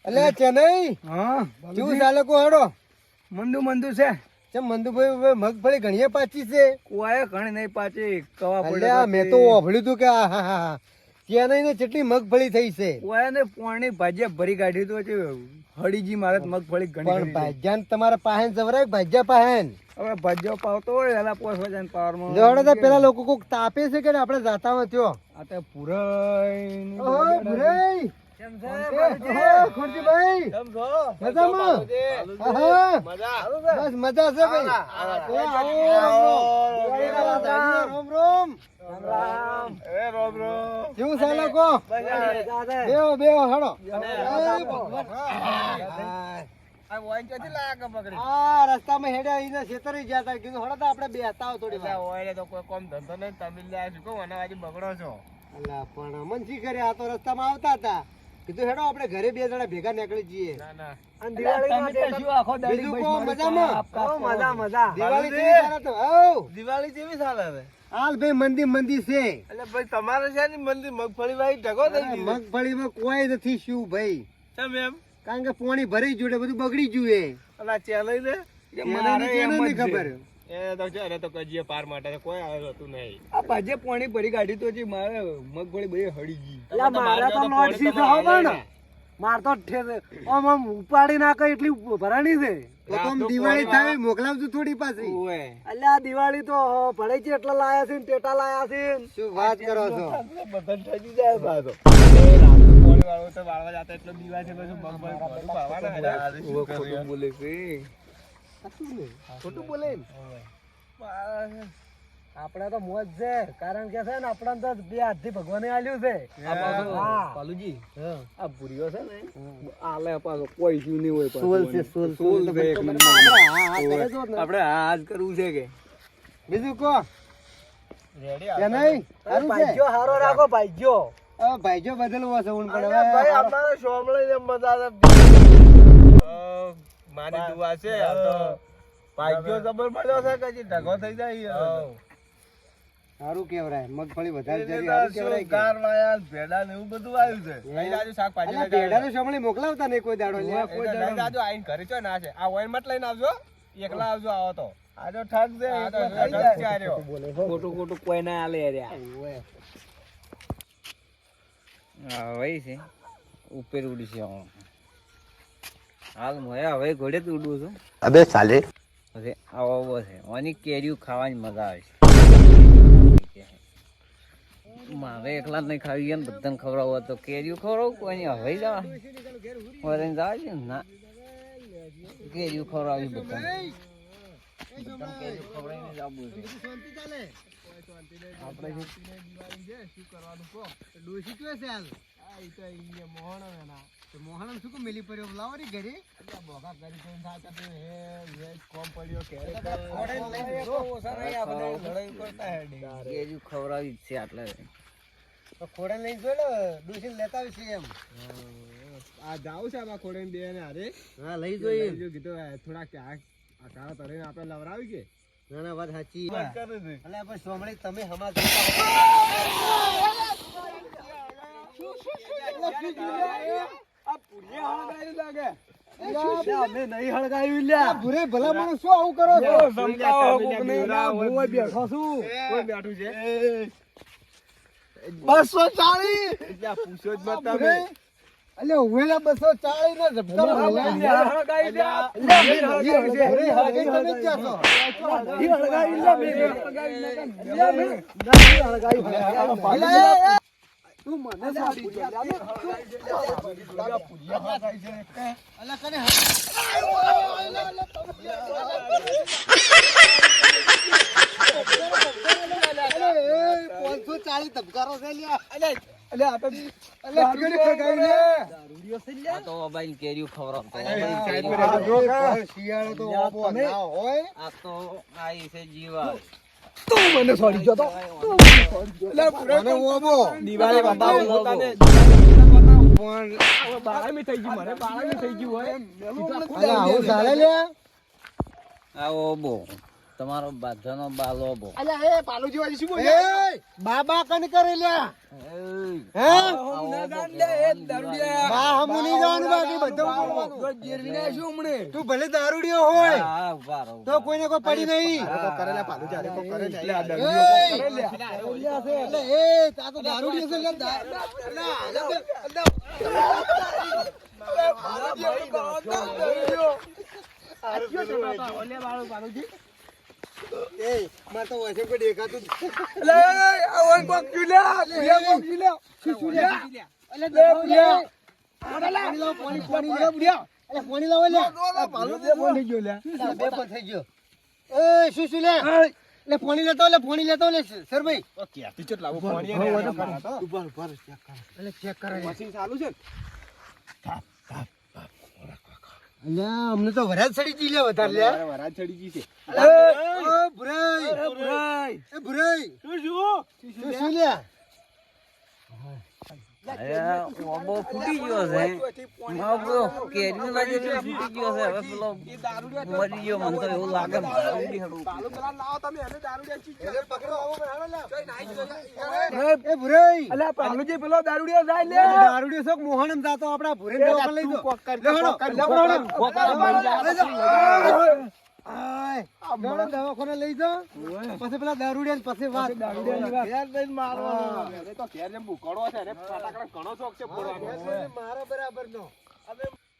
અલે ચેન્નઈ હા કેવું ચાલે કો હેડો મંદુ છે ચમ મંદુભાઈ મગફળી ઘણીએ પાછી છે કોઈ ઘણી નહીં પાછી કવા અલ્યા મેં તો ઓભળ્યું તું કે હા ચેન્નઈ ને કેટલી મગફળી થઈ છે કોઈ ને પોણી ભાજ્યા ભરી કાઢી તો છે હળીજી મારે મગફળી ઘણી પણ ભાજ્યાન તમારા પાહેન જવરાય ભાજ્યા પાહેન હવે ભાજ્યો પાવતો હોય એલા પોસવા જાય પાવરમાં જોડે તો પેલા લોકો કોક તાપે છે કે આપણે જાતા હોય ત્યો આ તો પુરાઈ ઓહો ભુરાઈ કેમ છે ઓહો ખુરશીભાઈ કેમ છો મજામાં આહા બસ મજા છે ભાઈ રોમ રોમ રામ એ રોમ કેવું ચાલે કો બેહો બેહો હેડો આ વાઈન ક્યાંથી લાયા કે પકડી આ રસ્તામાં હેડ્યા આઈને છેતરી ગયા તા કીધું હળો તો આપણે બેહતા હો થોડી વાર ઓય તો કોઈ કોમ ધંધો નહીં તમે લ્યા શું કહો અને આજે બગડો છો અલા પણ મનસી કરે આ તો રસ્તામાં આવતા હતા કીધું હેડો આપણે ઘરે બે જણા ભેગા નીકળી જઈએ ના ના અને દિવાળી શું આખો દાડી બીજું કો મજામાં મજા દિવાળી કેવી ચાલે તો હો દિવાળી કેવી ચાલે હવે હાલ ભાઈ મંદી છે એટલે ભાઈ તમારે છે ને મંદી મગફળી વાળી ઢગો થઈ ગઈ મગફળીમાં કોઈ નથી શું ભાઈ કેમ એમ કારણ કે પાણી ભરાઈ જોડે બધું બગડી ગયું અને આ ચેલઈ ને મને નહીં ખબર એ તો છે અરે તો કજીએ પાર માટે કોઈ આવ્યો હતું નહીં આ ભાજે પાણી ભરી કાઢી તો છે મારે મગફળી બધી હળી ગઈ એટલે મારે તો લોટ સીધો હો ને માર તો આમ ઉપાડી નાખે એટલી ભરાણી છે તો આમ દિવાળી થાય મોકલાવજો થોડી પાછી ઓય એટલે આ દિવાળી તો ભરાઈ છે એટલા લાયા છે ને ટેટા લાયા છે શું વાત કરો છો બદન થઈ જાય બાતો પાણી વાળો તો વાળવા જાતા એટલો દીવા છે બધું મગફળી ભરું પાવાના ખોટું બોલે છે ખોટું બોલે આપડે તો મોજ છે કારણ કે છે ને આપડા તો બે હાથથી ભગવાને આલ્યું છે પાલુજી આ ભૂરીઓ છે ને આલે પાછો કોઈ જીવ નહીં હોય સોલ છે સોલ છે એક આપણે આજ કરવું છે કે બીજું કો રેડી કે નહીં ભાઈજો હારો રાખો ભાઈજો ભાઈજો બદલવો છે ઊન પણ હવે ભાઈ અમારે સોમળી ને મજા મારી દુઆ છે આ તો ભાગ્યો જબર મળ્યો છે કે ઢગો થઈ જાય સારું કેવરાય મગફળી વધારે જરી સારું કેવરાય ગાર વાયા ભેડા ને એવું બધું આવ્યું છે લઈ જાજો શાકભાજી અલા ભેડાનું સમણી મોકલાવતા નહીં કોઈ દાડો કોઈ લઈ જાજો આઈને ઘરે ચો ના છે આ ઓઈન મત લઈને આવજો એકલા આવજો આવો તો આજો ઠગ દે ખોટું કોઈ ના આલે રે આ વઈ છે ઉપર ઉડી છે હાલ મોયા હવે ઘોડે તો ઉડું છું અબે સાલે હવે આવો છે ઓની કેરીઓ ખાવાની મજા આવે છે મારે એકલા નહીં ખાવી ને બધાને ખવડાવવા તો કેરીઓ ખવડાવું કોઈ હવે જવા વરેન જવા છે ના કેરીઓ ખવડાવી બધાને કેરીઓ ખવડાવીને જ આવવું છે આપણે શું કરવાનું કહો ડોસી કે છે હાલ મોહન શું કો મેલી પડ્યો લાવરી ઘરે બોગા કરી કોઈ થાતા તો હે કોમ પડ્યો કે કેરીઓ ખવડાવી છે આટલે તો ખોડે લઈને જોઈ લો ડોસી લેતા આવશે એમ આ જાવ છે આમાં ખોડે બે ને હારે હા લઈ જોઈએ જો કીધું થોડા ક્યાં આ કાળા તરીને આપણે લવરાવી કે ના ના વાત સાચી વાત કરે છે અલ્યા પણ સોમણી તમે હમા ભૂરે ભલા માણસ શું આવું કરો છો બેઠો છું કોઈ બેઠું છે 240 પૂછો જ મત તમે અલે ઉવેલા 240 ના ઝબકા તું મને સાડી ધબકારો છે કેરીઓ ખવડાવતો શિયાળો તો ઓબો ના હોય આ તો આઈ છે જીવા તું મને સોરી ગયો તો મને ઓબો દિવાળી બતાવો પોતાને પણ બાળામી થઈ ગયું મને બાળામી થઈ ગયું હોય અલે આવું ચાલે લે આ ઓબો તમારો બાધાનો બાલો ઓબો અલે એ પાલુજી વાજી શું બોલે એ બાબા કન કરે લે હે હમ ના જાન લે એ દરુડિયા બા હમુ ની જાન ઉપાડવાનું બાકી બધું ઉપાડવાનું. તું ભલે દારૂડિયો હોય હા ઉભા રહો તો કોઈને કોઈ પડી નહીં. એ તા તો દારૂડિયો છે અમને તો વરાજ ચડી ગઈ લે વધારે લે. વરાજ ચડી ગઈ છે. શું લે અરે ઓબો ફૂટી ગયો છે ઓબો કેરીનો લાગે છે ફૂટી ગયો છે હવે પેલો મરી ગયો મને તો એવું લાગે દારૂડિયો શોખ મોહન જાતો આપડા ભૂરે લઈ દો. દવાખાને લઈ જાઓ પછી પેલા દારૂડિયા પછી વાત મારા બરાબર નો.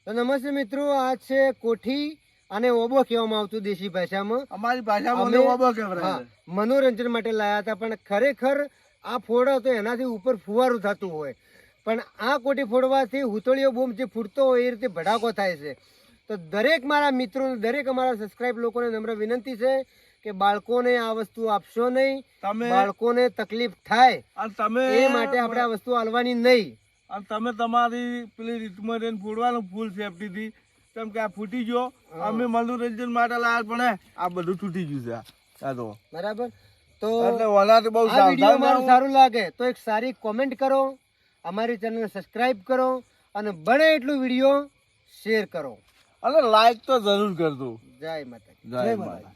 તો નમસ્તે મિત્રો, આ છે કોઠી અને ઓબો કહેવામાં આવતું દેશી ભાષામાં. અમારી ભાષામાં અમે- ઓબો કહેવાય. હા, મનોરંજન માટે લાયા હતા, પણ ખરેખર આ ફોડો તો એનાથી ઉપર ફુવારું થતું હોય, પણ આ કોઠી ફોડવાથી હુતળીઓ બોમ્બ જે ફૂટતો હોય એ રીતે ભડાકો થાય છે. તો દરેક મારા મિત્રો, દરેક અમારા સબસ્ક્રાઇબ લોકોને નમ્ર વિનંતી છે કે બાળકોને આ વસ્તુ આપશો નહીં. તમે બાળકોને તકલીફ થાય અને તમે એ માટે આપણે આ વસ્તુ આલવાની નહીં. અને તમે તમારી પેલી રીતમાં રહીને ફોડવાનું ફૂલ સેફટી થી, કેમ કે આ ફૂટી ગયો. અમે મનોરંજન માટે લાયા પણ આ બધું તૂટી ગયું છે આ તો. બરાબર. તો એટલે ઓલાથી બહુ આ વિડીયો સાવધાન મારું રહો. સારું લાગે તો એક સારી કોમેન્ટ કરો, અમારી ચેનલને સબસ્ક્રાઇબ કરો અને બને એટલું વિડીયો શેર કરો. અને લાઈક તો જરૂર કરજો. જય માતા. જય માતા.